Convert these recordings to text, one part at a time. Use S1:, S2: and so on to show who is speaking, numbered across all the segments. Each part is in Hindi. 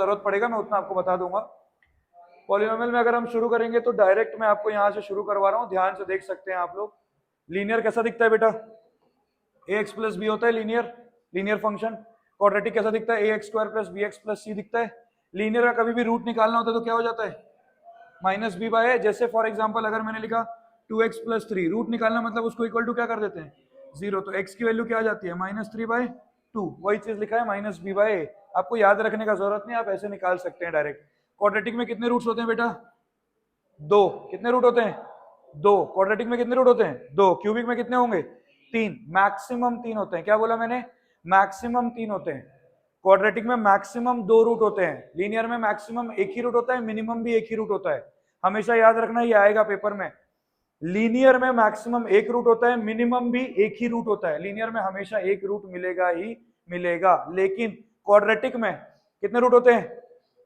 S1: जरूरत पड़ेगा मैं उतना आपको बता दूंगा। पॉलिनोमियल में अगर हम शुरू करेंगे तो डायरेक्ट मैं आपको यहाँ से शुरू करवा रहा हूँ, ध्यान से देख सकते हैं आप लोग। लीनियर कैसा दिखता है बेटा? ax प्लस बी होता है लीनियर, लीनियर फंक्शन। क्वाड्रेटिक कैसा दिखता है? ax square plus bx plus C दिखता है। लीनियर का कभी भी रूट निकालना होता है तो क्या हो जाता है? माइनस बी बाय ए। जैसे फॉर एग्जांपल अगर मैंने लिखा 2x प्लस 3, रूट निकालना मतलब उसको इक्वल टू क्या कर देते हैं? 0, तो x की वैल्यू क्या आ जाती है? -3/2। वही चीज लिखा है माइनस बी बाय ए। आपको याद रखने का जरूरत नहीं, आप ऐसे निकाल सकते हैं डायरेक्ट। क्वाड्रेटिक में कितने रूट्स होते हैं बेटा? 2। कितने रूट होते हैं? 2। क्वाड्रेटिक में कितने रूट होते हैं? 2। क्यूबिक में कितने होंगे? 3। मैक्सिमम 3 होते हैं। क्या बोला मैंने? मैक्सिमम 3 होते हैं। क्वाड्रेटिक में मैक्सिमम 2 रूट होते हैं। लीनियर में मैक्सिमम एक ही रूट होता है, मिनिमम भी एक ही रूट होता है। हमेशा याद रखना, ये आएगा पेपर में। लीनियर में मैक्सिमम एक रूट होता है, मिनिमम भी एक ही रूट होता है। लीनियर में हमेशा एक रूट मिलेगा ही मिलेगा। लेकिन क्वाड्रेटिक में कितने रूट होते हैं?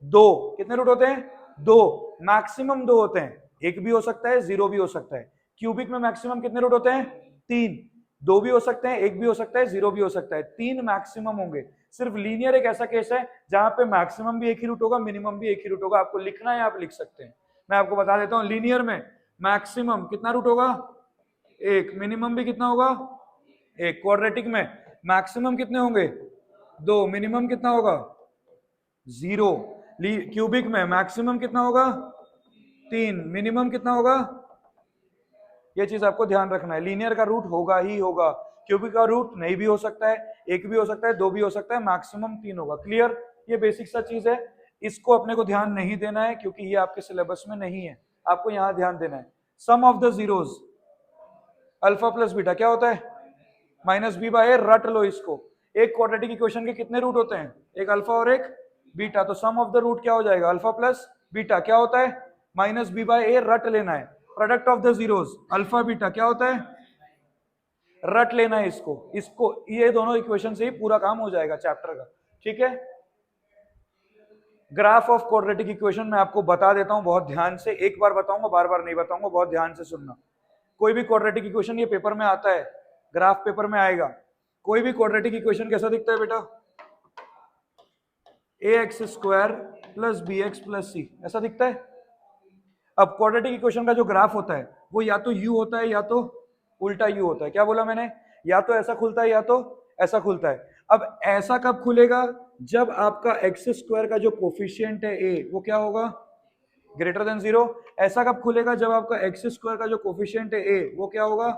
S1: 2। कितने रूट होते हैं? 2। मैक्सिमम 2 होते हैं। एक भी हो सकता है, 0 भी हो सकता है। क्यूबिक में मैक्सिमम कितने रूट होते हैं? 3। 2 भी हो सकते हैं, एक भी हो सकता है, 0 भी हो सकता है। 3 मैक्सिमम होंगे। सिर्फ लीनियर एक ऐसा केस है जहां पे मैक्सिमम भी एक ही रूट होगा, मिनिमम भी एक ही रूट होगा। आपको लिखना है, आप लिख सकते हैं। मैं आपको बता देता हूं, लीनियर में मैक्सिमम कितना रूट होगा? 1। मिनिमम भी कितना होगा? 1। क्वाड्रेटिक में मैक्सिमम कितने होंगे? 2। मिनिमम कितना होगा? 0। क्यूबिक में मैक्सिमम कितना होगा? 3। मिनिमम कितना होगा? ये चीज आपको ध्यान रखना है। लीनियर का रूट होगा ही होगा। क्यूबिक का रूट नहीं भी हो सकता है, एक भी हो सकता है, 2 भी हो सकता है, मैक्सिमम 3 होगा। क्लियर? ये बेसिक सा चीज है, इसको अपने को ध्यान नहीं देना है क्योंकि ये आपके सिलेबस में नहीं है। आपको यहां ध्यान देना है। Sum of the zeros alpha plus beta क्या होता है? Minus B by A. रट लो इसको। एक क्वाड्रेटिक इक्वेशन के कितने रूट होते हैं? एक अल्फा और एक बीटा। तो सम ऑफ द रूट क्या हो जाएगा? अल्फा प्लस बीटा क्या होता है? Minus B by A. रट लेना है। Product of the zeros alpha beta क्या होता है? रट लेना है इसको। इसको ये दोनों इक्वेशन से ही पूरा काम हो जाएगा चैप्टर का। ठीक है? ग्राफ ऑफ क्वाड्रेटिक इक्वेशन मैं आपको बता देता हूं बहुत ध्यान से। एक बार बताऊंगा, बार बार नहीं बताऊंगा, बहुत ध्यान से सुनना। कोई भी क्वाड्रेटिक इक्वेशन ये पेपर में आता है, ग्राफ पेपर में आएगा। कोई भी क्वाड्रेटिक इक्वेशन कैसा दिखता है बेटा? ax square plus B X plus C, ऐसा दिखता है। अब क्वाड्रेटिक इक्वेशन का जो ग्राफ होता है वो या तो u होता है या तो उल्टा u होता है। क्या बोला मैंने? या तो ऐसा खुलता है या तो ऐसा खुलता है। अब ऐसा कब खुलेगा? जब आपका एक्स स्क्वायर का जो कोफिशिएंट है a वो क्या होगा? Greater than 0। ऐसा कब खुलेगा? जब आपका एक्स स्क्वायर का जो कोफिशिएंट है a वो क्या होगा?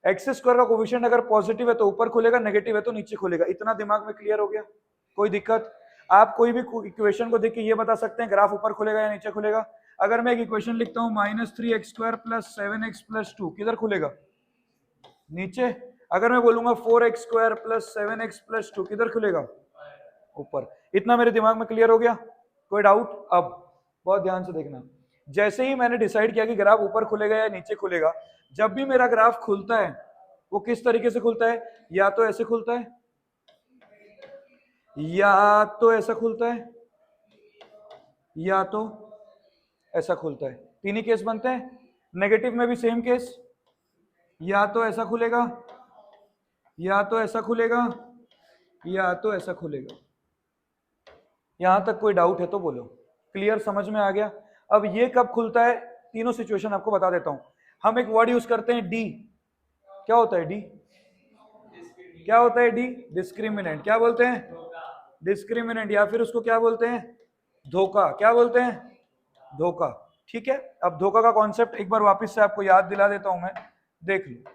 S1: एक्स स्क्वायर का कोफिशिएंट अगर पॉजिटिव है तो ऊपर खुलेगा, नेगेटिव है तो नीचे खुलेगा। इतना दिमाग में क्लियर हो गया? कोई दिक्कत? आप कोई भी इक्वेशन को देख के ये बता सकते हैं ग्राफ ऊपर खुलेगा या नीचे खुलेगा? अगर मैं एक इक्वेशन लिखता हूं -3x² प्लस 7x+2, किधर खुलेगा? नीचे। अगर मैं बोलूंगा 4x² प्लस 7x+2, किधर खुलेगा? ऊपर। इतना मेरे दिमाग में क्लियर हो गया? कोई डाउट? अब बहुत ध्यान से देखना। जैसे ही मैंने डिसाइड किया कि ग्राफ ऊपर खुलेगा या नीचे खुलेगा, जब भी मेरा ग्राफ खुलता है वो किस तरीके से खुलता है? या तो ऐसे खुलता है, या तो ऐसा खुलता है, या तो ऐसा खुलता है। तीन ही केस बनते हैं। नेगेटिव में भी सेम केस, या तो ऐसा खुलेगा, या तो ऐसा खुलेगा, या तो ऐसा खुलेगा। यहां तक कोई डाउट है तो बोलो। क्लियर? समझ में आ गया? अब ये कब खुलता है? तीनों सिचुएशन आपको बता देता हूं। हम एक वर्ड यूज करते हैं डी। क्या होता है डी? क्या होता है डी? डिस्क्रिमिनेंट। क्या बोलते हैं? डिस्क्रिमिनेंट। या फिर उसको क्या बोलते हैं? धोखा। क्या बोलते हैं? धोखा। ठीक है? अब धोखा का कॉन्सेप्ट एक बार वापस से आपको याद दिला देता हूं मैं। देख लो,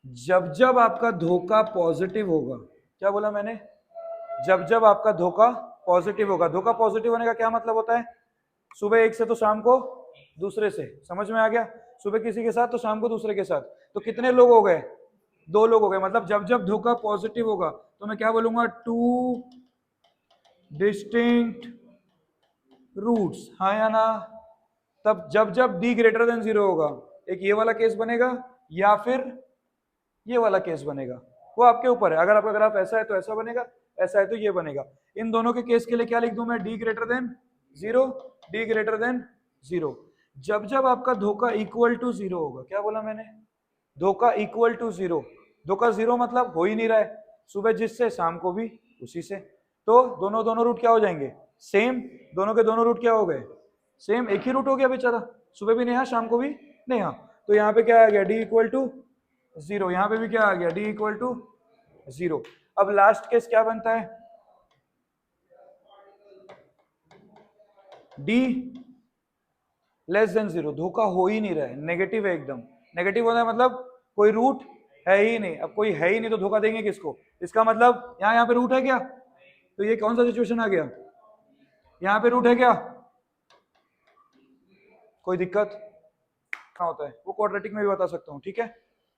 S1: जब जब आपका धोखा पॉजिटिव होगा, क्या बोला मैंने? जब जब आपका धोखा पॉजिटिव होगा। धोखा पॉजिटिव होने का क्या मतलब होता है? सुबह एक से तो शाम को दूसरे से। समझ में आ गया? सुबह किसी के साथ तो शाम को दूसरे के साथ। तो कितने लोग हो गए? 2 लोग हो गए। मतलब जब जब धोखा पॉजिटिव होगा तो मैं क्या बोलूंगा? 2 डिस्टिंक्ट रूट्स। हाँ या ना? तब जब जब d ग्रेटर देन 0 होगा, एक ये वाला केस बनेगा या फिर ये वाला केस बनेगा। वो आपके ऊपर है। अगर आपका ग्राफ ऐसा है तो ऐसा बनेगा, ऐसा है तो ये बनेगा। इन दोनों के केस के लिए क्या लिख दूं मैं? d greater than 0, d greater than 0। जब जब आपका धोखा इक्वल टू 0 होगा, क्या बोला मैंने? धोखा इक्वल टू 0। धोखा 0 मतलब हो ही नहीं रहा है। सुबह जिससे शाम को भी उसी से। तो दोनों दोनों रूट क्या हो जाएंगे? सेम। दोनों के दोनों रूट क्या हो गए? सेम। एक ही रूट हो गया बेचारा, सुबह भी नेहा शाम को भी नेहा। तो यहाँ पे क्या आ गया? D equal to 0। यहाँ पे भी क्या आ गया? D equal to 0। अब लास्ट केस क्या बनता है? D less than 0। धोखा हो ही नहीं रहा है, नेगेटिव है एकदम। नेगेटिव होता है मतलब कोई रूट है ही नहीं। अब कोई है ही नहीं तो धोखा देंगे किसको? इसका मतलब यहाँ पे रूट है क्या? तो ये कौन सा सिचुएशन आ गया? यहाँ पे रूट है क्या? कोई दिक्कत क्या होता है वो क्वाड्रेटिक में भी बता सकता हूँ, ठीक है।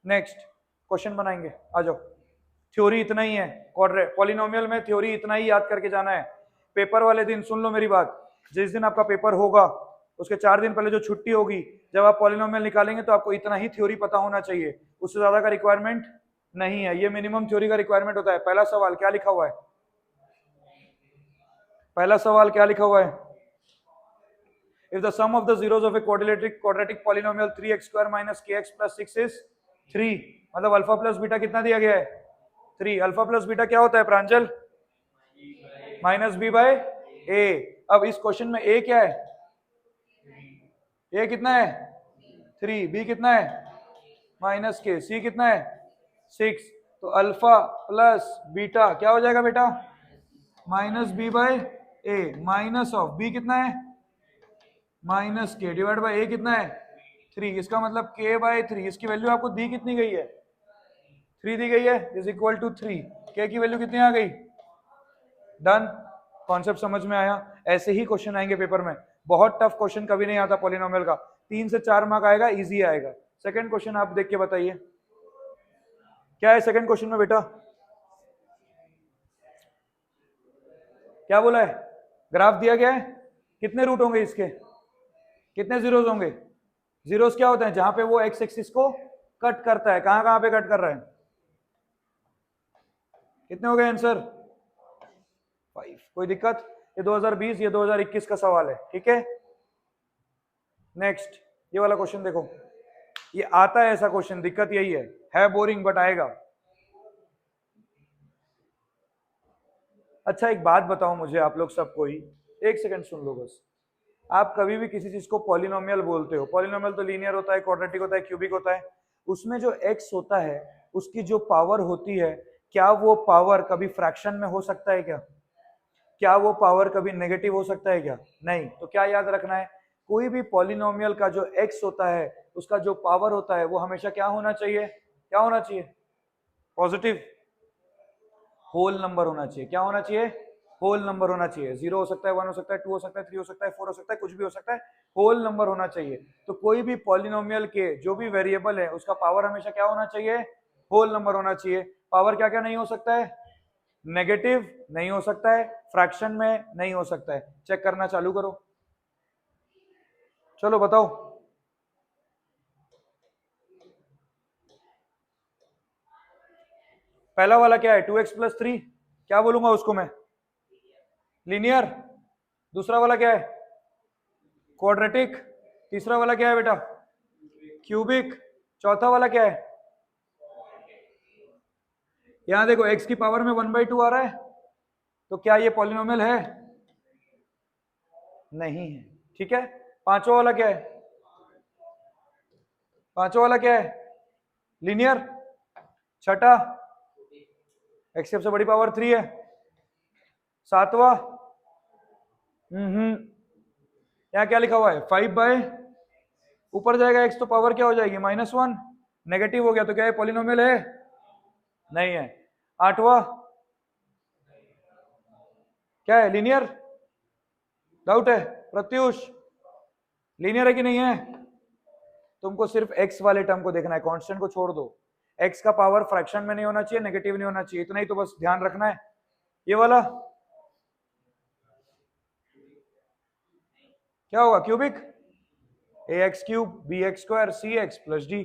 S1: नेक्स्ट क्वेश्चन बनाएंगे, आ जाओ। थ्योरी इतना ही है, पॉलिनोमियल में थ्योरी इतना ही याद करके जाना है। पेपर वाले दिन सुन लो मेरी बात, जिस दिन आपका पेपर होगा उसके 4 दिन पहले जो छुट्टी होगी, जब आप पॉलिनोमियल निकालेंगे तो आपको इतना ही थ्योरी पता होना चाहिए, उससे ज्यादा का रिक्वायरमेंट नहीं है। ये मिनिमम थ्योरी का रिक्वायरमेंट होता है। पहला सवाल क्या लिखा हुआ है? पहला सवाल क्या लिखा हुआ है? If the sum of the zeros of a quadratic polynomial 3x square minus kx plus 6 is 3, मतलब अल्फा प्लस बीटा कितना दिया गया है? 3। अल्फा प्लस बीटा क्या होता है प्रांजल? माइनस बी बाय ए। अब इस क्वेश्चन में ए क्या है? ए कितना है? 3। बी कितना है? माइनस के। सी कितना है? 6। तो अल्फा प्लस बीटा क्या हो जाएगा बेटा? Minus B by A minus of B कितना है? माइनस के डिवाइड बाय ए कितना है? 3। इसका मतलब के बाय 3। इसकी वैल्यू आपको दी कितनी गई है? 3 दी गई है, इज इक्वल टू 3। के की वैल्यू कितनी आ गई? डन। कॉन्सेप्ट समझ में आया? ऐसे ही क्वेश्चन आएंगे पेपर में। बहुत टफ क्वेश्चन कभी नहीं आता पॉलिनोमियल का। 3 से 4 मार्क आएगा, इजी आएगा। सेकंड क्वेश्चन आप देख के बताइए क्या है सेकंड क्वेश्चन में बेटा? क्या बोला है? ग्राफ दिया गया है, कितने रूट होंगे इसके? कितने जीरोस होंगे? जीरोस क्या होते हैं? जहां पे वो एक्स एक्सिस को कट करता है। कहां कहां पे कट कर रहा है? कितने हो गए आंसर? 5। कोई दिक्कत? ये 2020 ये 2021 का सवाल है, ठीक है। नेक्स्ट ये वाला क्वेश्चन देखो, ये आता है ऐसा क्वेश्चन, दिक्कत यही है बोरिंग बट आएगा। अच्छा एक बात बताओ मुझे आप लोग सबको ही, एक सेकंड सुन लो बस। आप कभी भी किसी चीज को पॉलिनोमियल बोलते हो, पॉलिनोमियल तो लीनियर होता है, क्वाड्रेटिक होता है, क्यूबिक होता है, उसमें जो एक्स होता है उसकी जो पावर होती है, क्या वो पावर कभी फ्रैक्शन में हो सकता है क्या? क्या वो पावर कभी नेगेटिव हो सकता है क्या? नहीं। तो क्या याद रखना है? कोई भी पॉलिनोमियल का जो एक्स होता है उसका जो पावर होता है वो हमेशा क्या होना चाहिए? क्या होना चाहिए? पॉजिटिव होल नंबर होना चाहिए। क्या होना चाहिए? होल नंबर होना चाहिए। 0 हो सकता है, 1 हो सकता है, 2 हो सकता है, 3 हो सकता है, 4 हो सकता है, कुछ भी हो सकता है, होल नंबर होना चाहिए। तो कोई भी पॉलिनोमियल के जो भी वेरिएबल है उसका पावर हमेशा क्या होना चाहिए? होल नंबर होना चाहिए। पावर क्या क्या नहीं हो सकता है? नेगेटिव नहीं हो सकता है, फ्रैक्शन में नहीं हो सकता है। चेक करना चालू करो, चलो बताओ। पहला वाला क्या है? 2x प्लस 3, क्या बोलूंगा उसको मैं? लीनियर। दूसरा वाला क्या है? क्वाड्रेटिक। तीसरा वाला क्या है बेटा? क्यूबिक। चौथा वाला क्या है? यहां देखो x की पावर में 1/2 आ रहा है, तो क्या ये पॉलिनोमियल है? नहीं है, ठीक है। पांचवा वाला क्या है? पांचवा वाला क्या है? लीनियर। छठा x की सबसे बड़ी पावर 3 है। सातवां यहाँ क्या लिखा हुआ है? 5/, ऊपर जाएगा x तो पावर क्या हो जाएगी? -1। नेगेटिव हो गया तो क्या है? पॉलिनोमियल है? नहीं है। आठवां क्या है? लीनियर। डाउट है प्रत्युष? लीनियर है कि नहीं है? तुमको सिर्फ x वाले टर्म को देखना है, कांस्टेंट को छोड़ दो। x का पावर फ्रैक्शन में नहीं होना चाहिए, नेगेटिव नहीं होना चाहिए, इतना ही तो बस ध्यान रखना है। ये वाला क्या होगा? Cubic. ax³ bx² cx plus d।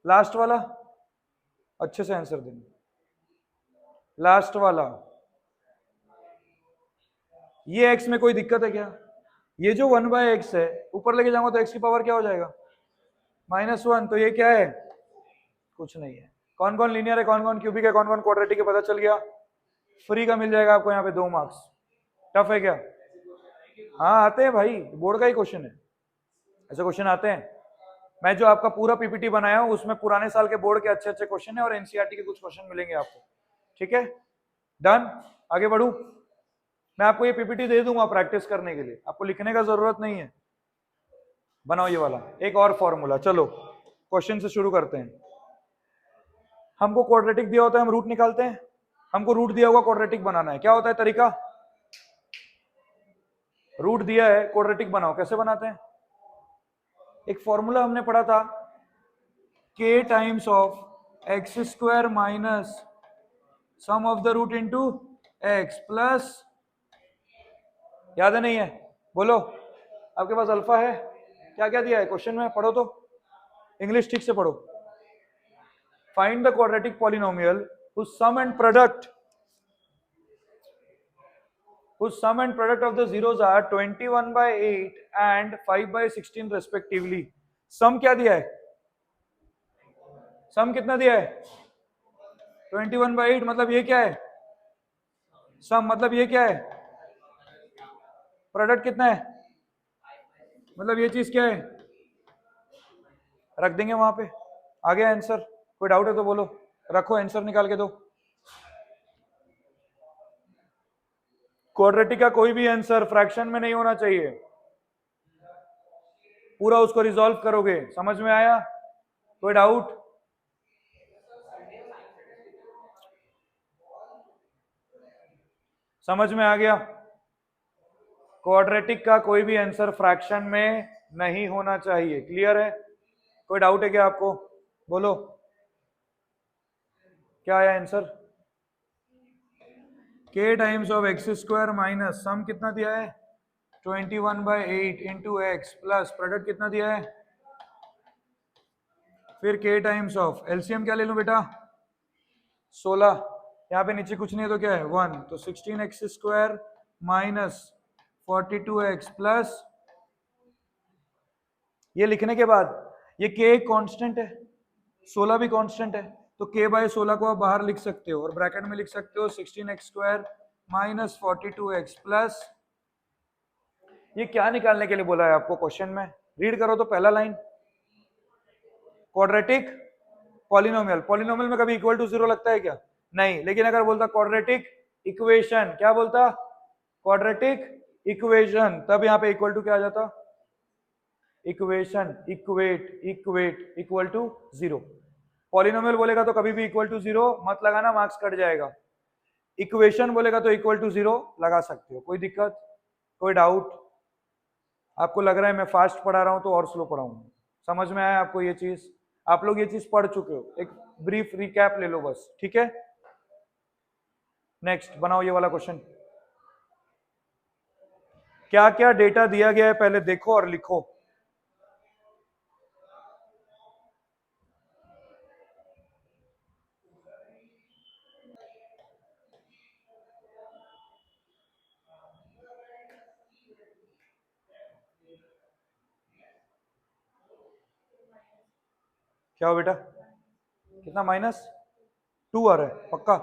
S1: Last वाला अच्छे से आंसर देना। लास्ट वाला ये x में कोई दिक्कत है क्या? ये जो 1/x है ऊपर लेके जाऊंगा तो x की पावर क्या हो जाएगा? -1। तो ये क्या है? कुछ नहीं है। कौन कौन लीनियर है, कौन कौन क्यूबिक है, कौन कौन क्वाड्रेटिक है, पता चल गया। फ्री का मिल जाएगा आपको यहाँ पे 2 मार्क्स। टफ है क्या? हाँ आते हैं भाई, बोर्ड का ही क्वेश्चन है, ऐसे क्वेश्चन आते हैं। मैं जो आपका पूरा पीपीटी बनाया हूँ उसमें पुराने साल के बोर्ड के अच्छे अच्छे क्वेश्चन है और एनसीईआरटी के कुछ क्वेश्चन मिलेंगे आपको। ठीक है, डन, आगे बढ़ू। मैं आपको ये पीपीटी दे दूंगा प्रैक्टिस करने के लिए, आपको लिखने का जरूरत नहीं है। बनाओ ये वाला एक और फॉर्मूला। चलो क्वेश्चन से शुरू करते हैं। हमको क्वाड्रेटिक दिया होता है, हम रूट निकालते हैं। हमको रूट दिया हुआ क्वाड्रेटिक बनाना है, क्या होता है तरीका? रूट दिया है, क्वाड्रेटिक बनाओ, कैसे बनाते हैं? एक फॉर्मूला हमने पढ़ा था, k times of X square minus sum of the root into x plus, याद है नहीं है? बोलो, आपके पास अल्फा है? क्या क्या दिया है क्वेश्चन में, पढ़ो तो, इंग्लिश ठीक से पढ़ो। Find the quadratic polynomial whose sum and product of the zeros are 21/8 and 5/16 respectively. सम क्या दिया है? सम कितना दिया है? 21/8, मतलब ये क्या है? सम मतलब ये क्या है? प्रोडक्ट कितना है? मतलब ये चीज क्या है? रख देंगे वहां पे। आ गया आंसर? कोई डाउट है तो बोलो, रखो आंसर निकाल के दो। क्वाड्रेटिक का कोई भी आंसर फ्रैक्शन में नहीं होना चाहिए, पूरा उसको रिजॉल्व करोगे। समझ में आया? कोई डाउट? समझ में आ गया? क्वाड्रेटिक का कोई भी आंसर फ्रैक्शन में नहीं होना चाहिए, क्लियर है? कोई डाउट है क्या आपको? बोलो, क्या आया answer? k times of X square minus सम कितना दिया है? 21/8 इंटू एक्स प्लस प्रोडक्ट कितना दिया है? फिर k टाइम्स ऑफ, एलसीएम क्या ले लूं बेटा? 16, यहाँ पे नीचे कुछ नहीं है तो क्या है? 1, तो 16x square minus 42x plus, ये लिखने के बाद ये k एक कांस्टेंट है, 16 भी कांस्टेंट है, तो k बाय 16 को आप बाहर लिख सकते हो और ब्रैकेट में लिख सकते हो 16x square minus 42x plus, ये क्या निकालने के लिए बोला है आपको क्वेश्चन में? रीड करो तो पहला लाइन, क्वाड्रेटिक पॉलिनोमियल। पॉलिनोमियल में कभी इक्वल टू 0 लगता है क्या? नहीं, लेकिन अगर बोलता क्वाड्रेटिक इक्वेशन, क्या बोलता? क्वाड्रेटिक इक्वेशन, तब यहाँ पे इक्वल टू क्या आ जाता? Equation, equate, equate equal to 0। Polynomial बोलेगा तो कभी भी इक्वल टू 0 मत लगाना, मार्क्स कट जाएगा। इक्वेशन बोलेगा तो इक्वल टू 0 लगा सकते हो, कोई दिक्कत? कोई डाउट? आपको लग रहा है मैं फास्ट पढ़ा रहा हूं तो और स्लो पढ़ाऊंगा? समझ में आया आपको ये चीज? आप लोग ये चीज पढ़ चुके हो, एक ब्रीफ रिकैप ले लो बस, ठीक है? नेक्स्ट बनाओ ये वाला क्वेश्चन। क्या क्या डेटा दिया गया है पहले देखो और लिखो। क्या हो बेटा? कितना? -2 आ रहा है पक्का?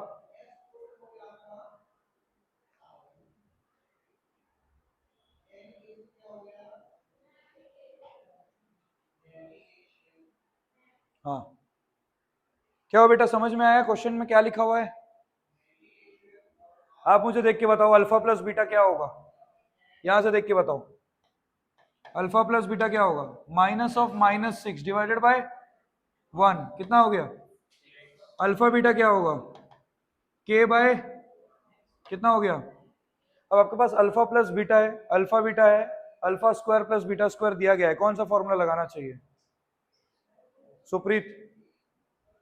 S1: हाँ, क्या हो बेटा, समझ में आया क्वेश्चन में क्या लिखा हुआ है? आप मुझे देख के बताओ, अल्फा प्लस बीटा क्या होगा? यहां से देख के बताओ, अल्फा प्लस बीटा क्या होगा? -6 डिवाइडेड बाय 1, कितना हो गया? अल्फा बीटा क्या होगा? k बाय कितना हो गया? अब आपके पास अल्फा प्लस बीटा है, अल्फा बीटा है, alpha square plus beta square दिया गया है, कौन सा फॉर्मूला लगाना चाहिए? सुप्रीत,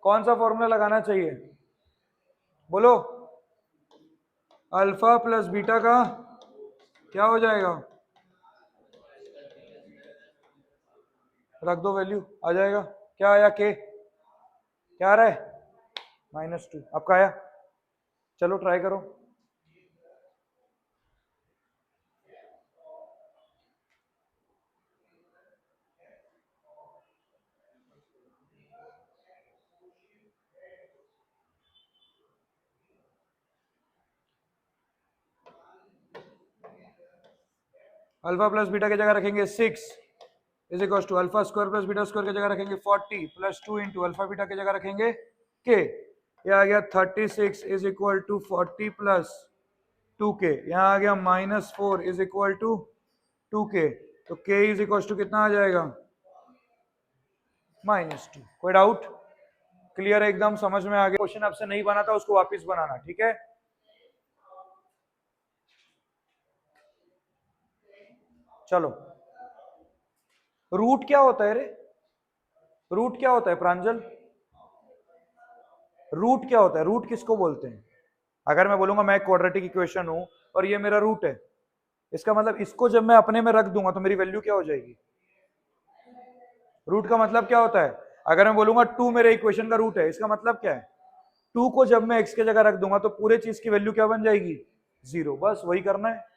S1: कौन सा फॉर्मूला लगाना चाहिए? बोलो, अल्फा प्लस बीटा का क्या हो जाएगा? रख दो, वैल्यू आ जाएगा। क्या आया? के क्या आ रहा है? -2, आपका आया? चलो ट्राई करो। अल्फा प्लस बीटा की जगह रखेंगे 6 is equal to alpha square plus beta square की जगह रखेंगे 40 प्लस 2 इंटू अल्फा बीटा की जगह रखेंगे के। ये आ गया 36 is equal to 40 plus 2k। यहाँ आ गया -4 इज इक्वल टू 2k। तो k इज इक्वल टू कितना आ जाएगा? -2। कोई डाउट? क्लियर है एकदम? समझ में आ गया? क्वेश्चन आपसे नहीं बना था उसको वापस बनाना, ठीक है? चलो, रूट क्या होता है रे? रूट क्या होता है प्रांजल? रूट क्या होता है? रूट किसको बोलते हैं? अगर मैं बोलूंगा मैं क्वाड्रेटिक इक्वेशन हूं और ये मेरा रूट है, इसका मतलब इसको जब मैं अपने में रख दूंगा तो मेरी वैल्यू क्या हो जाएगी? रूट का मतलब क्या होता है? अगर मैं बोलूंगा 2 मेरे इक्वेशन का रूट है, इसका मतलब क्या है? 2 को जब मैं x के जगह रख दूंगा तो पूरे चीज की वैल्यू क्या बन जाएगी? 0। बस वही करना है।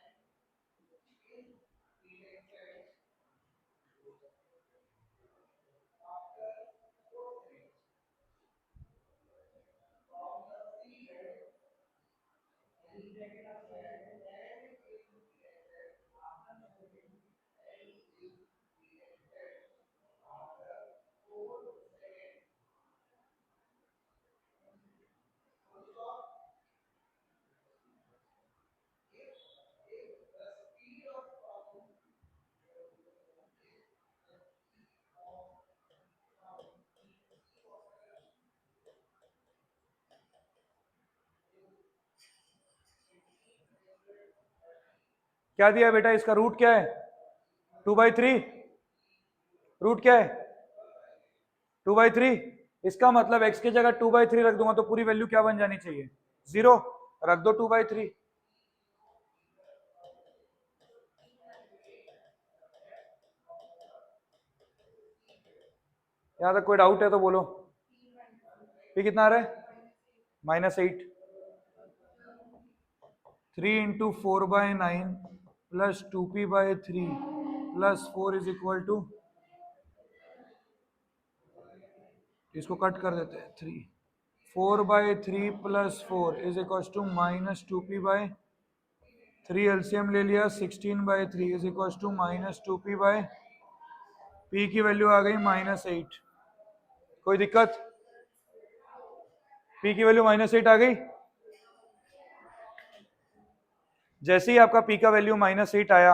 S1: क्या दिया बेटा? इसका रूट क्या है? 2/3। रूट क्या है? 2/3। इसका मतलब x की जगह 2/3 रख दूंगा तो पूरी वैल्यू क्या बन जानी चाहिए? 0। रख दो 2/3। यहां तक कोई डाउट है तो बोलो। ये कितना आ रहा है? -8। 3 into 4/9 plus 2p/3 plus 4 is equal to, इसको कट कर देते हैं 3। 4/3 plus 4 is equal to -2p/3। LCM ले लिया 16/3 is equal to -2p/, p की वैल्यू आ गई -8। कोई दिक्कत? p की वैल्यू -8 आ गई। जैसे ही आपका p का वैल्यू -8 आया,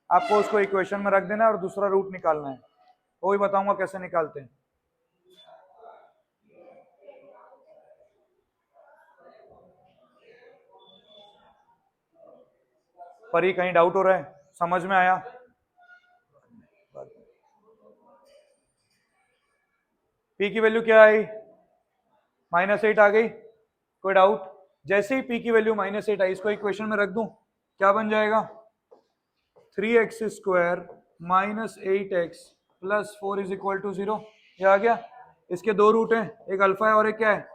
S1: आपको उसको इक्वेशन में रख देना है और दूसरा रूट निकालना है। वो भी बताऊंगा कैसे निकालते हैं। पर ये कहीं डाउट हो रहा है? समझ में आया? p की वैल्यू क्या आई? -8 आ गई। कोई डाउट? जैसे ही p की वैल्यू -8 आई, इसको इक्वेशन में रख दूं, क्या बन जाएगा? 3x² -8x plus 4 is equal to 0। ये आ गया। इसके दो रूट हैं, एक अल्फा है और एक क्या है?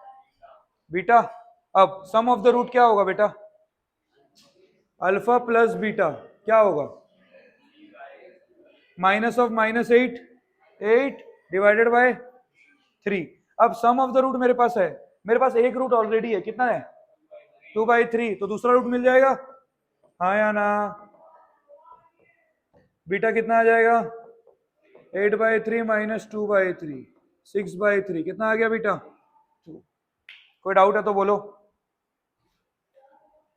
S1: बीटा। अब सम ऑफ द रूट क्या होगा बेटा? अल्फा प्लस बीटा क्या होगा? Minus of -8, 8 divided by 3। अब सम ऑफ द रूट मेरे पास है, मेरे पास एक रूट ऑलरेडी है, कितना है? 2/3। तो दूसरा रूट मिल जाएगा, हाँ या ना? बीटा कितना आ जाएगा? 8/3 माइनस 2/3, 6/3। कितना आ गया बेटा? 2। कोई डाउट है तो बोलो।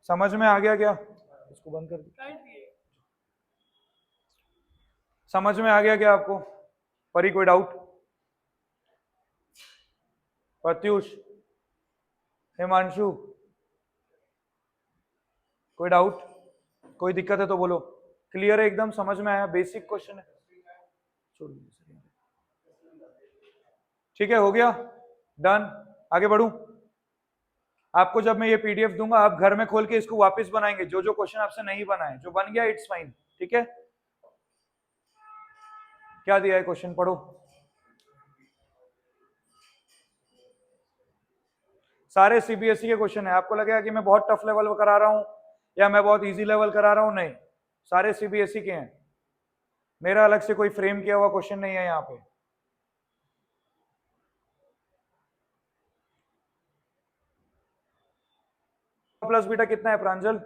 S1: समझ में आ गया क्या? इसको बंद कर दो। समझ में आ गया क्या आपको? परी कोई डाउट? प्रत्युष, हिमांशु, कोई डाउट? कोई दिक्कत है तो बोलो। क्लियर है एकदम? समझ में आया? बेसिक क्वेश्चन है। छोड़ दीजिए। ठीक है, हो गया, डन। आगे बढ़ूं? आपको जब मैं ये पीडीएफ दूंगा, आप घर में खोल के इसको वापस बनाएंगे। जो जो क्वेश्चन आपसे नहीं बना है, जो बन गया इट्स फाइन, ठीक है? क्या दिया है क्वेश्चन? पढ़ो। सारे सीबीएसई के क्वेश्चन है। आपको लगेगा कि मैं बहुत टफ लेवल करा रहा हूं या मैं बहुत इजी लेवल करा रहा हूं, नहीं, सारे सीबीएसई के हैं। मेरा अलग से कोई फ्रेम किया हुआ क्वेश्चन नहीं है यहाँ पे। प्लस बीटा कितना है प्रांजल?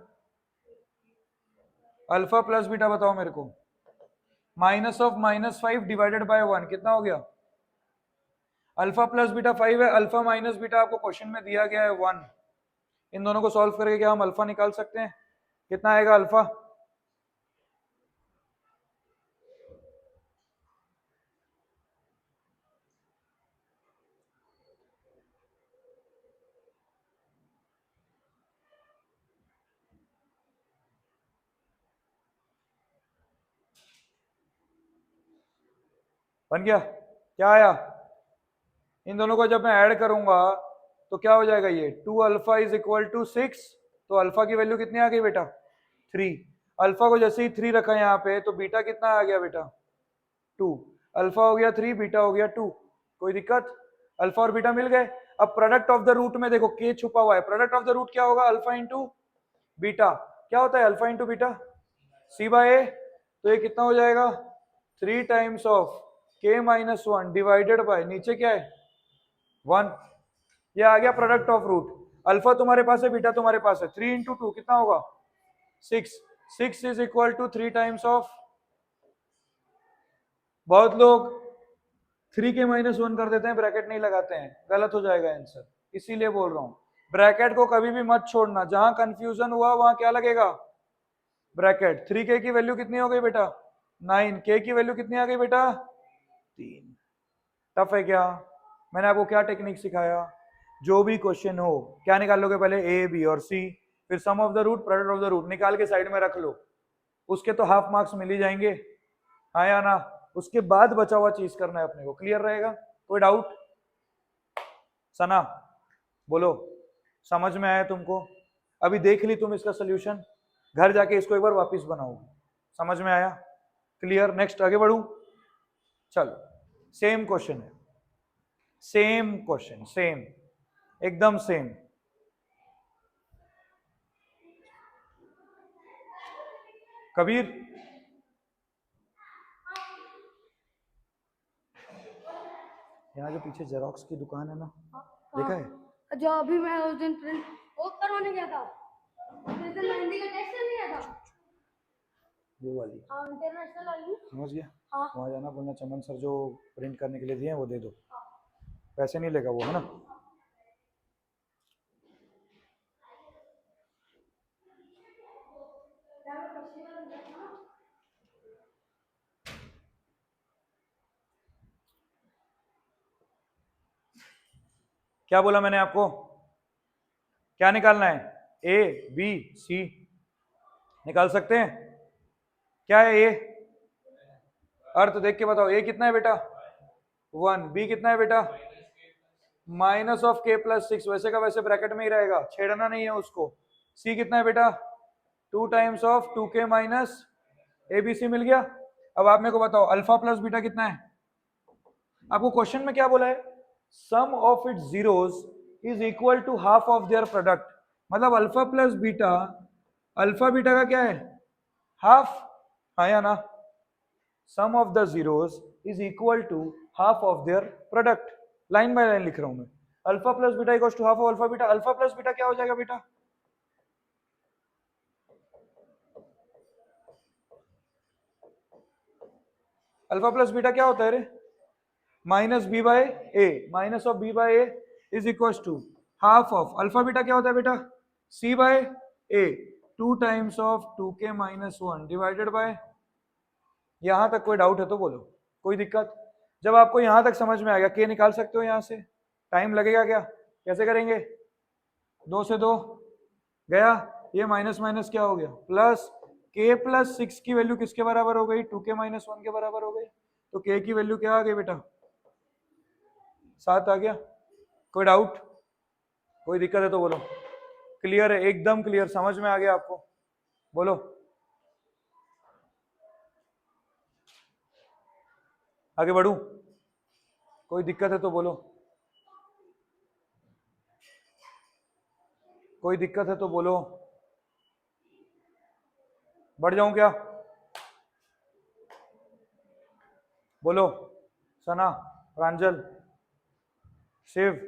S1: अल्फा प्लस बीटा बताओ मेरे को। -5 डिवाइडेड बाय 1 कितना हो गया? अल्फा प्लस बीटा 5 है, अल्फा माइनस बीटा आपको क्वेश्चन में दिया गया है 1। इन दोनों को सॉल्व करके क्या हम अल्फा निकाल सकते हैं? कितना आएगा अल्फा? बन गया? क्या आया? इन दोनों को जब मैं ऐड करूंगा तो क्या हो जाएगा? ये 2 अल्फा इज इक्वल टू 6। तो अल्फा की वैल्यू कितनी आ गई बेटा? 3। अल्फा को जैसे ही 3 रखा यहाँ पे तो बीटा कितना आ गया बेटा? 2। अल्फा हो गया 3, बीटा हो गया 2। कोई दिक्कत? अल्फा और बीटा मिल गए। अब प्रोडक्ट ऑफ द रूट में देखो के छुपा हुआ है। प्रोडक्ट ऑफ द रूट क्या होगा? Alpha into beta. क्या होता है alpha into beta? C by ए। तो ये कितना हो जाएगा? 3 टाइम्स ऑफ के माइनस 1 डिवाइडेड बाय नीचे क्या है? 1। ये आ गया प्रोडक्ट ऑफ रूट। अल्फा तुम्हारे पास है, बीटा तुम्हारे पास है। 3 इंटू 2 कितना होगा? 6। 6 is equal to 3 times of, बहुत लोग 3 के माइनस 1 कर देते हैं, ब्रैकेट नहीं लगाते हैं, गलत हो जाएगा आंसर। इसीलिए बोल रहा हूं ब्रैकेट को कभी भी मत छोड़ना। जहां कंफ्यूजन हुआ वहां क्या लगेगा? ब्रैकेट। 3k की वैल्यू कितनी हो गई बेटा? 9। k की वैल्यू कितनी आ गई बेटा? 3। टफ है क्या? मैंने आपको क्या टेक्निक सिखाया? जो भी क्वेश्चन हो क्या निकाल लोगे? पहले ए, बी और सी, फिर sum of the root, product of the root निकाल के साइड में रख लो। उसके तो हाफ मार्क्स मिल ही जाएंगे, हाँ या ना? उसके बाद बचा हुआ चीज करना है अपने को। क्लियर रहेगा? कोई डाउट? सना बोलो, समझ में आया तुमको? अभी देख ली तुम इसका सोल्यूशन, घर जाके इसको एक बार वापस बनाओ। समझ में आया? क्लियर? नेक्स्ट आगे बढ़ू? चलो, सेम क्वेश्चन है, सेम क्वेश्चन, सेम, एकदम सेम। कबीर यहाँ जो पीछे जेरोक्स की दुकान है ना, देखा है?
S2: जो अभी मैं उस दिन प्रिंट वो करवाने गया था, उस दिन मेहंदी का टेस्ट नहीं आया था,
S1: वो वाली
S2: इंटरनेशनल वाली।
S1: समझ गया?
S2: हाँ।
S1: वहाँ जाना, बोलना चमन सर जो प्रिंट करने के लिए दिए हैं वो दे दो। पैसे नहीं लेगा वो, है ना? क्या बोला मैंने आपको? क्या निकालना है? ए, बी, सी निकाल सकते हैं? क्या है ए? अर्थ देख के बताओ। ए कितना है बेटा? 1। बी कितना है बेटा? माइनस ऑफ के प्लस 6, वैसे का वैसे ब्रैकेट में ही रहेगा, छेड़ना नहीं है उसको। सी कितना है बेटा? 2 times of 2k minus A B C. मिल गया? अब आप मेरे को बताओ अल्फा प्लस बीटा कितना है? आपको क्वेश्चन में क्या बोला है? Sum of its zeros is equal to half of their product. मतलब alpha plus beta, alpha beta का क्या है? हाफ, हाँ या ना? Sum of the zeros is equal to half of their product. Line by line लिख रहा हूं मैं। Alpha plus beta equal to half of alpha beta. Alpha plus beta क्या हो जाएगा बेटा? अल्फा प्लस बीटा क्या होता है रे? Minus B by A. Minus of B by A is equal to half of alpha beta क्या होता है बेटा? C by A. 2 times of 2k minus 1 divided by. यहां तक कोई डाउट है तो बोलो, कोई दिक्कत? जब आपको यहां तक समझ में आ गया, के निकाल सकते हो यहां से। टाइम लगेगा क्या? कैसे करेंगे? 2 से 2 गया, ये माइनस माइनस क्या हो गया? प्लस। के प्लस 6 की वैल्यू किसके बराबर हो गई? 2k माइनस 1 के बराबर हो गई। तो के की वैल्यू क्या आ गई बेटा? 7 आ गया। कोई डाउट? कोई दिक्कत है तो बोलो। क्लियर है? एकदम क्लियर, समझ में आ गया आपको? बोलो। आगे बढ़ू? कोई दिक्कत है तो बोलो। कोई दिक्कत है तो बोलो। बढ़ जाऊं क्या? बोलो। सना, प्रांजल, शिव,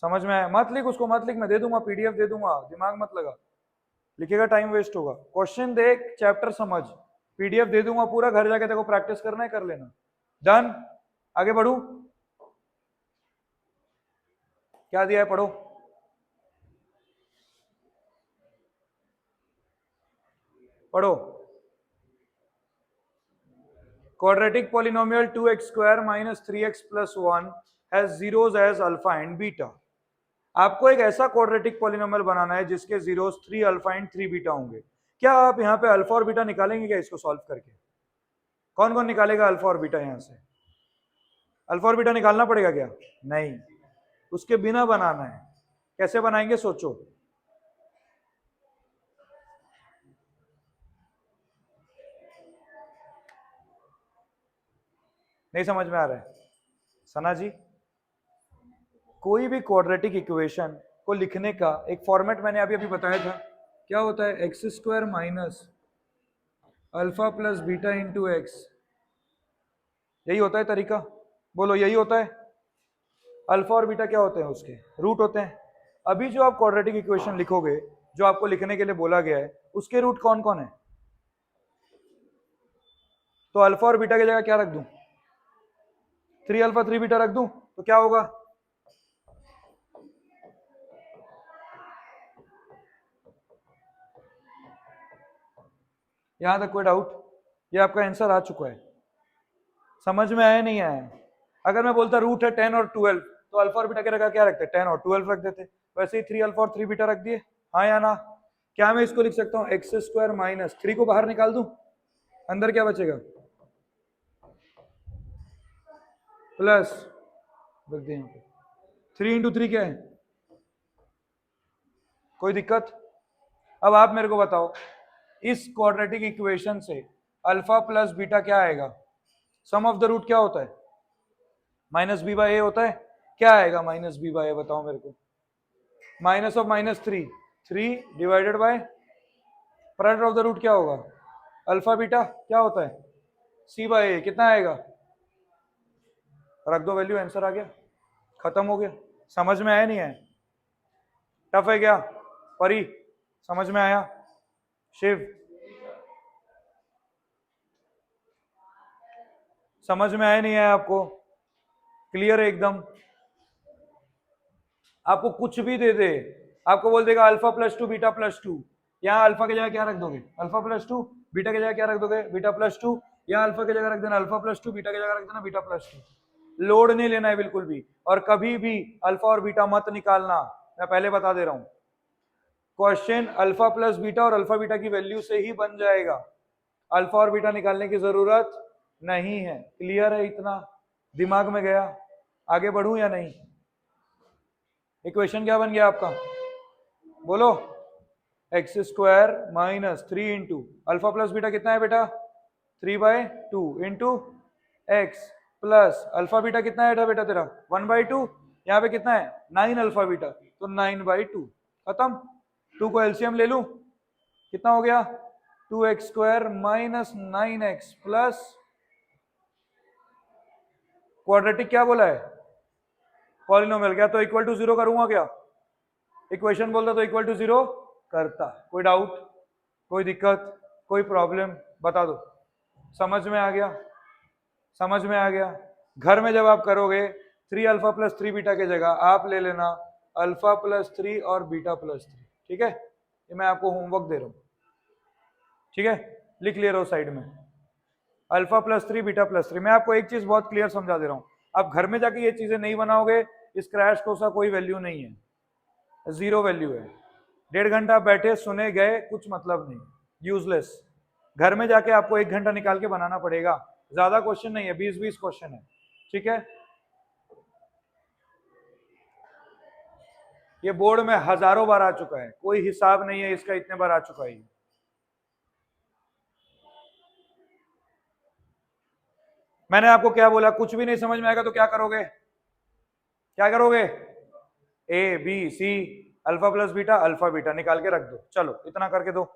S1: समझ में आया? मत लिख उसको, मत लिख, मैं दे दूंगा, पीडीएफ दे दूंगा, दिमाग मत लगा। लिखेगा टाइम वेस्ट होगा। क्वेश्चन देख, चैप्टर समझ, पीडीएफ दे दूंगा पूरा, घर जाके देखो प्रैक्टिस करना है कर लेना। डन, आगे बढ़ू, क्या दिया है पढ़ो। पढ़ो, quadratic polynomial 2x square minus 3x plus 1 has zeros as alpha and beta। आपको एक ऐसा क्वाड्रेटिक पॉलिनोमियल बनाना है जिसके जीरोस 3 अल्फा एंड 3 बीटा होंगे। क्या आप यहाँ पे अल्फा और बीटा निकालेंगे क्या इसको सॉल्व करके? कौन कौन निकालेगा अल्फा और बीटा? यहाँ से अल्फा और बीटा निकालना पड़ेगा क्या? नहीं, उसके बिना बनाना है। कैसे बनाएंगे सोचो। नहीं समझ में आ रहा है सना जी? कोई भी क्वाड्रेटिक इक्वेशन को लिखने का एक फॉर्मेट मैंने अभी अभी बताया था, क्या होता है? X square minus alpha plus beta into x, यही होता है तरीका। बोलो यही होता है। अल्फा और बीटा क्या होते हैं? उसके रूट होते हैं। अभी जो आप क्वाड्रेटिक इक्वेशन लिखोगे, जो आपको लिखने के लिए बोला गया है, उसके रूट कौन कौन है? तो अल्फा और बीटा की जगह क्या रख दूं? 3 अल्फा 3 बीटा रख दूं तो क्या होगा? यहां तक कोई डाउट? ये आपका आंसर आ चुका है। समझ में आया नहीं आया? अगर मैं बोलता रूट है 10 और 12 तो अल्फा और बीटा की जगह क्या रखते? 10 और 12 रख देते। वैसे ही 3 अल्फा और 3 बीटा रख दिए। हाँ या ना? क्या मैं इसको लिख सकता हूँ एक्स स्क्वायर माइनस 3 को बाहर निकाल दूं, अंदर क्या बचेगा? प्लस, रख दिए यहाँ पे 3 इंटू 3 क्या है? कोई दिक्कत? अब आप मेरे को बताओ, इस क्वाड्रेटिक इक्वेशन से अल्फा प्लस बीटा क्या आएगा? सम ऑफ द रूट क्या होता है? माइनस बी बाई ए होता है। क्या आएगा माइनस बी बाई ए? बताओ मेरे को। Minus of minus 3, 3 divided by product of the root क्या होगा? अल्फा बीटा क्या होता है? C by A. कितना आएगा? रख दो वैल्यू, आंसर आ गया, खत्म हो गया। समझ में आया नहीं आया? टफ है क्या? परी समझ में आया? शिव समझ में आया नहीं आया आपको? क्लियर है एकदम? आपको कुछ भी दे दे, आपको बोल देगा अल्फा प्लस 2 बीटा प्लस 2, यहाँ अल्फा की जगह क्या रख दोगे? Alpha plus 2। बीटा की जगह क्या रख दोगे? Beta plus 2। यहाँ अल्फा की जगह रख देना अल्फा प्लस 2, बीटा की जगह रख देना बीटा प्लस 2। लोड नहीं लेना है बिल्कुल भी, और कभी भी अल्फा और बीटा मत निकालना, मैं पहले बता दे रहा हूं। क्वेश्चन अल्फा प्लस बीटा और अल्फा बीटा की वैल्यू से ही बन जाएगा, अल्फा और बीटा निकालने की जरूरत नहीं है। क्लियर है इतना? दिमाग में गया? आगे बढ़ूं या नहीं? इक्वेशन क्या बन गया आपका? बोलो। X square minus 3 into alpha plus beta कितना है बेटा? 3/2 into x plus alpha beta कितना है बेटा तेरा? 1/2। यहाँ पे कितना है? 9 अल्फा बीटा, तो 9/2। खत्म। 2 को एलसीएम ले लूं, कितना हो गया? 2x square minus 9x plus quadratic क्या बोला है? पॉलिनोमियल। क्या तो इक्वल टू 0 करूंगा क्या? इक्वेशन बोलता तो इक्वल टू 0 करता। कोई डाउट, कोई दिक्कत, कोई प्रॉब्लम? बता दो। समझ में आ गया? समझ में आ गया? घर में जब आप करोगे 3 अल्फा प्लस 3 बीटा की जगह आप ले लेना अल्फा प्लस 3 और बीटा प्लस 3। ठीक है? ये मैं आपको होमवर्क दे रहा हूं। ठीक है, लिख ले रहा हूं साइड में, अल्फा प्लस 3 बीटा प्लस 3। मैं आपको एक चीज बहुत क्लियर समझा दे रहा हूं, आप घर में जाके ये चीजें नहीं बनाओगे, इस क्रैश कोर्स का कोई वैल्यू नहीं है, जीरो वैल्यू है। 1.5 घंटा बैठे सुने गए, कुछ मतलब नहीं, यूजलेस। घर में जाके आपको 1 घंटा निकाल के बनाना पड़ेगा। ज्यादा क्वेश्चन नहीं है, 20-20 क्वेश्चन है। ठीक है? ये बोर्ड में हजारों बार आ चुका है, कोई हिसाब नहीं है इसका, इतने बार आ चुका है। मैंने आपको क्या बोला? कुछ भी नहीं समझ में आएगा तो क्या करोगे? क्या करोगे? A B C, alpha plus beta, alpha beta निकाल के रख दो। चलो इतना करके दो।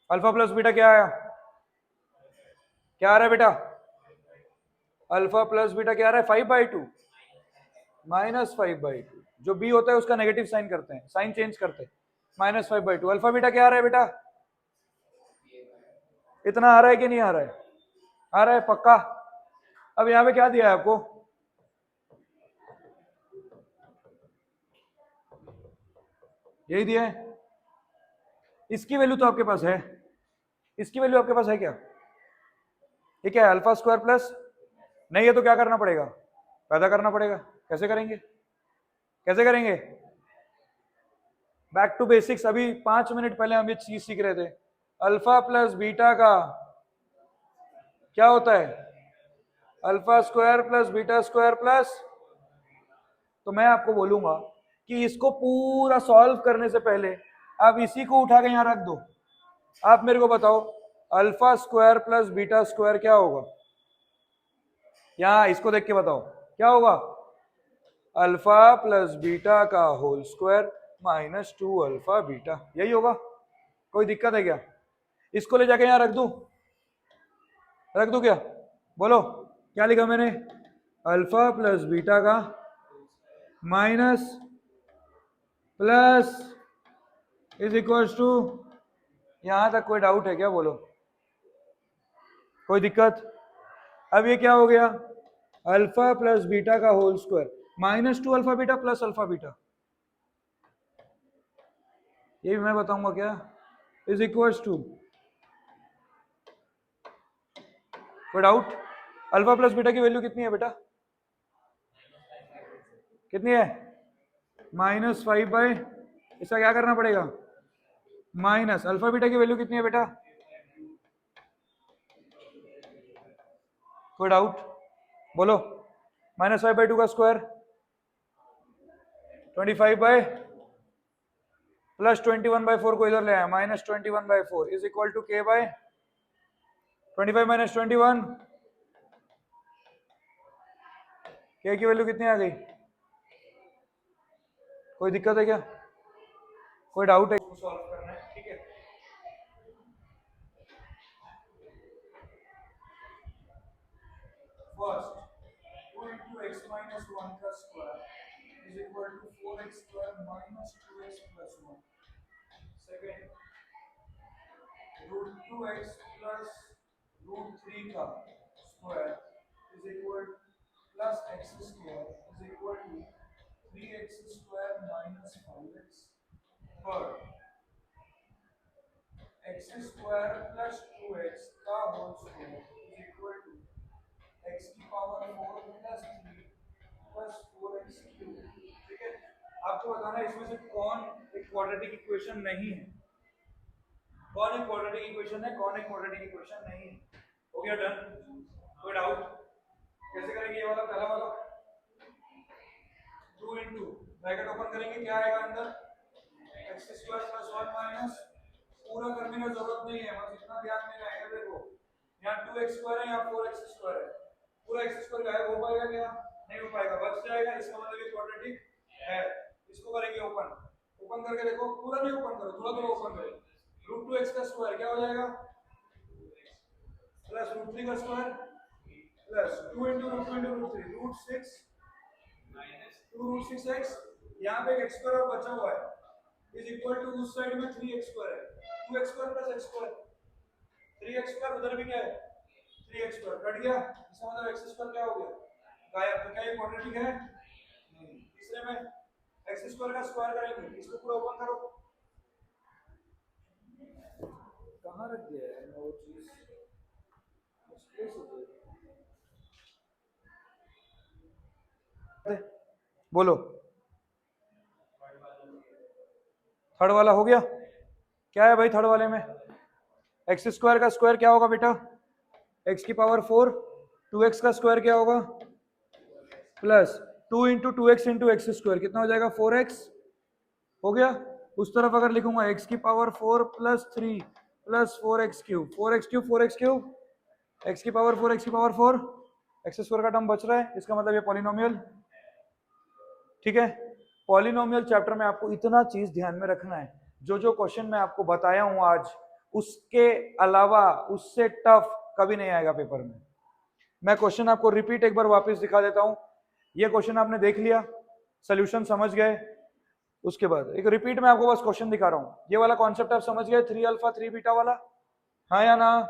S1: अल्फा प्लस बीटा क्या आया, क्या आ रहा है बेटा, अल्फा प्लस बीटा क्या आ रहा है 5/2 -5/2। जो बी होता है उसका नेगेटिव साइन करते हैं, साइन चेंज करते हैं, -5/2। अल्फा बीटा क्या आ रहा है बेटा, इतना आ रहा है कि नहीं आ रहा है, आ रहा है पक्का। अब यहाँ पे क्या दिया है आपको, यही दिया है, इसकी वैल्यू तो आपके पास है, इसकी वैल्यू आपके पास है क्या, ये क्या है अल्फा स्क्वायर प्लस, नहीं है तो क्या करना पड़ेगा, पैदा करना पड़ेगा। कैसे करेंगे, कैसे करेंगे, बैक टू बेसिक्स। अभी 5 मिनट पहले हम ये चीज सीख रहे थे, अल्फा प्लस बीटा का क्या होता है, alpha square plus beta square plus. तो मैं आपको बोलूंगा कि इसको पूरा सॉल्व करने से पहले आप इसी को उठा के यहां रख दो। आप मेरे को बताओ alpha square plus beta square क्या होगा, यहां इसको देख के बताओ क्या होगा, अल्फा प्लस बीटा का होल स्क्वायर -2 अल्फा बीटा, यही होगा। कोई दिक्कत है क्या, इसको ले जाके यहां रख दूं, रख दूं क्या, बोलो क्या लिखा मैंने, अल्फा प्लस बीटा का minus plus is equal to, यहां तक कोई डाउट है क्या, बोलो कोई दिक्कत। अब ये क्या हो गया, अल्फा प्लस बीटा का whole square -2 alpha beta plus alpha beta, ये भी मैं बताऊंगा क्या, इज इक्वल टू, कोई डाउट। अल्फा प्लस बीटा की वैल्यू कितनी है बेटा, कितनी है, -5/, इसका क्या करना पड़ेगा, माइनस अल्फा बीटा की वैल्यू कितनी है बेटा, कोई डाउट बोलो, -5/2 का स्क्वायर 25 प्लस 21/4 को इधर ले आया, -21/4 is equal to k/25 - 21, k की वैल्यू कितनी आ गई, कोई दिक्कत है क्या, कोई डाउट है, सॉल्व करना है, ठीक है। फर्स्ट 2 × x - 1 का square is equal to 4x square -2x + 1। Second √2x plus √3 का स्क्वायर इज इक्वल प्लस x square is equal to 3x square -5x। Third x square plus 2x का whole square is equal to x की power 4 plus 3 plus 4x cube. ठीक है, आपको बताना है इसमें से कौन एक क्वाड्रेटिक इक्वेशन नहीं है, कौन एक क्वाड्रेटिक इक्वेशन है, कौन एक क्वाड्रेटिक इक्वेशन नहीं है। हो गया डन, कोई डाउट, कैसे करेंगे ये वाला, पहला वाला 2 × ब्रैकेट ओपन करेंगे, क्या आएगा अंदर, x² + 1 माइनस, पूरा करने की जरूरत नहीं है, बस इतना ध्यान में रहेगा। देखो यहाँ 2x² है, यहाँ 4x² है, पूरा x² गायब हो पाएगा क्या, नहीं हो पाएगा, बच जाएगा, इसका मतलब ये क्वाड्रेटिक है। इसको करेंगे ओपन, ओपन करके देखो, पूरा नहीं ओपन करो, थोड़ा थोड़ा ओपन करो, √2x का स्क्वायर क्या हो जाएगा, प्लस √3 का स्क्वायर प्लस 2 × √2 × √3 √6 2√6x, यहाँ पे एक x² और बचा हुआ है इज इक्वल टू उस साइड में 3x² है, 2x² प्लस x², 3x² उधर भी क्या है 3x² कट गया, इसका मतलब x² क्या हो गया, गायब। तो क्या ये क्वाड्रेटिक है, नहीं। तीसरे में x² का स्क्वायर करेंगे, इसको पूरा ओपन करो, कहाँ रख दिया है वो चीज, बोलो थर्ड वाला हो गया, क्या है भाई थर्ड वाले में, x² का स्क्वायर क्या होगा बेटा, x की पावर 4, 2x का स्क्वायर क्या होगा, प्लस 2 × 2x × x², कितना हो जाएगा 4x, हो गया। उस तरफ अगर लिखूंगा x की power 4 plus 3 plus 4x³ 4x³ 4x³ x की पावर 4 x की पावर 4, x² का टर्म बच रहा है, इसका मतलब ये पॉलिनोमियल। ठीक है, पॉलिनोमियल चैप्टर में आपको इतना चीज ध्यान में रखना है, जो जो क्वेश्चन मैं आपको बताया हूं आज उसके अलावा उससे टफ कभी नहीं आएगा पेपर में। मैं क्वेश्चन आपको रिपीट एक बार वापस दिखा देता हूं। ये क्वेश्चन आपने देख लिया, सोल्यूशन समझ गए, उसके बाद एक रिपीट में आपको बस क्वेश्चन दिखा रहा हूं। ये वाला कॉन्सेप्ट आप समझ गए, 3 अल्फा 3 बीटा वाला, हाँ या ना?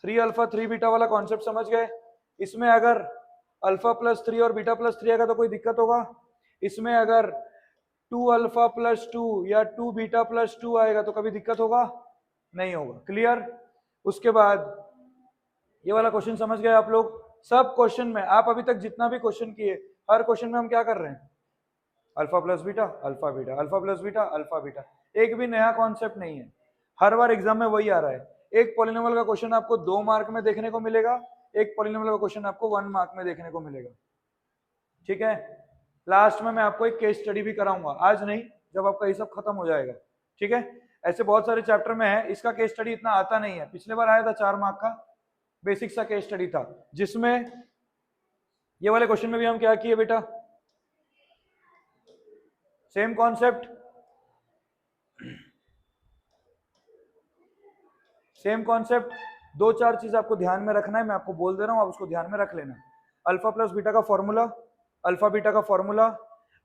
S1: 3 अल्फा 3 बीटा वाला कॉन्सेप्ट समझ गए। इसमें अगर अल्फा प्लस 3 और बीटा प्लस 3 आएगा तो कोई दिक्कत होगा? इसमें अगर 2 अल्फा प्लस 2 या 2 बीटा प्लस 2 आएगा तो कभी दिक्कत होगा? नहीं होगा। क्लियर? उसके बाद ये वाला क्वेश्चन समझ गए आप लोग? सब क्वेश्चन में आप अभी तक जितना भी क्वेश्चन किए, हर क्वेश्चन में हम क्या कर रहे हैं? Alpha plus beta, alpha beta, alpha plus beta, alpha beta. एक भी नया कॉन्सेप्ट नहीं है, हर बार एग्जाम में वही आ रहा है। एक पॉलिनोमियल का क्वेश्चन आपको 2 मार्क में देखने को मिलेगा, एक पॉलिनोमियल का क्वेश्चन आपको 1 मार्क में देखने को मिलेगा। ठीक है? लास्ट में मैं आपको एक केस स्टडी भी कराऊंगा, आज नहीं, जब आपका ये सब खत्म हो जाएगा। ठीक है? ऐसे बहुत सारे चैप्टर में है, इसका केस स्टडी इतना आता नहीं है। पिछले बार आया था 4 मार्क का बेसिक सा केस स्टडी था, जिसमें ये वाले क्वेश्चन में भी हम क्या किए बेटा? Same concept, same concept. 2-4 चीज आपको ध्यान में रखना है, मैं आपको बोल दे रहा हूं, आप उसको ध्यान में रख लेना। अल्फा प्लस बीटा का फॉर्मूला, अल्फा बीटा का फॉर्मूला,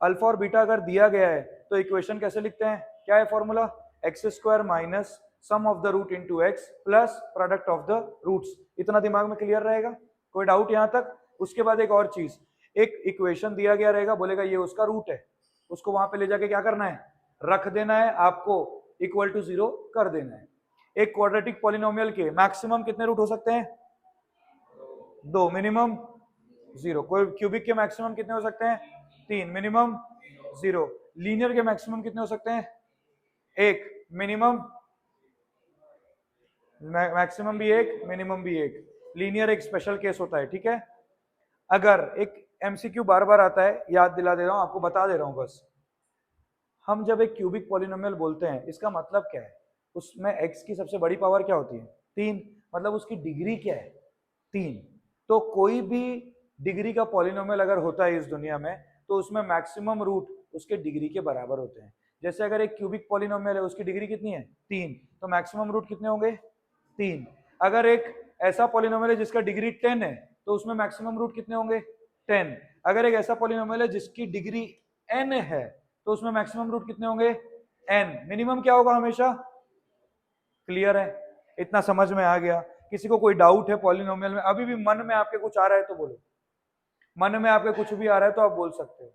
S1: अल्फा और बीटा अगर दिया गया है तो इक्वेशन कैसे लिखते हैं? क्या है formula? X square minus sum of the root into x plus product of the roots. इतना दिमाग में क्लियर रहेगा? कोई डाउट यहां तक? उसके बाद एक और चीज, एक इक्वेशन दिया गया रहेगा, बोलेगा ये उसका रूट है, उसको वहां पे ले जाके क्या करना है? रख देना है, आपको इक्वल टू 0 कर देना है। एक क्वाड्रेटिक पॉलिनोमियल के मैक्सिमम कितने रूट हो सकते हैं? 2, मिनिमम 0। कोई क्यूबिक के मैक्सिमम कितने हो सकते हैं? 3, मिनिमम 0। लीनियर के मैक्सिमम कितने हो सकते हैं? 1, मिनिमम, मैक्सिमम भी 1, मिनिमम भी 1। लीनियर एक स्पेशल केस होता है। ठीक है? अगर एक एमसीक्यू बार बार आता है, याद दिला दे रहा हूं आपको, बता दे रहा हूं बस। हम जब एक क्यूबिक पॉलिनोमियल बोलते हैं, इसका मतलब क्या है? उसमें x की सबसे बड़ी पावर क्या होती है? 3, मतलब उसकी डिग्री क्या है? 3। तो कोई भी डिग्री का पॉलिनोमियल अगर होता है इस दुनिया में, तो उसमें मैक्सिमम रूट उसके डिग्री के बराबर होते हैं। जैसे अगर एक क्यूबिक पॉलिनोमियल है, उसकी डिग्री कितनी है? 3, तो मैक्सिमम रूट कितने होंगे? 3। अगर एक ऐसा पॉलिनोमियल है जिसका डिग्री 10 है, तो उसमें मैक्सिमम रूट कितने होंगे? 10। अगर एक ऐसा पॉलिनोमियल है जिसकी डिग्री n है, तो उसमें मैक्सिमम रूट कितने होंगे? n। मिनिमम क्या होगा हमेशा? क्लियर है? इतना समझ में आ गया? किसी को कोई डाउट है पॉलिनोमियल में? अभी भी मन में आपके कुछ आ रहा है तो बोलो, मन में आपके कुछ भी आ रहा है तो आप बोल सकते हो।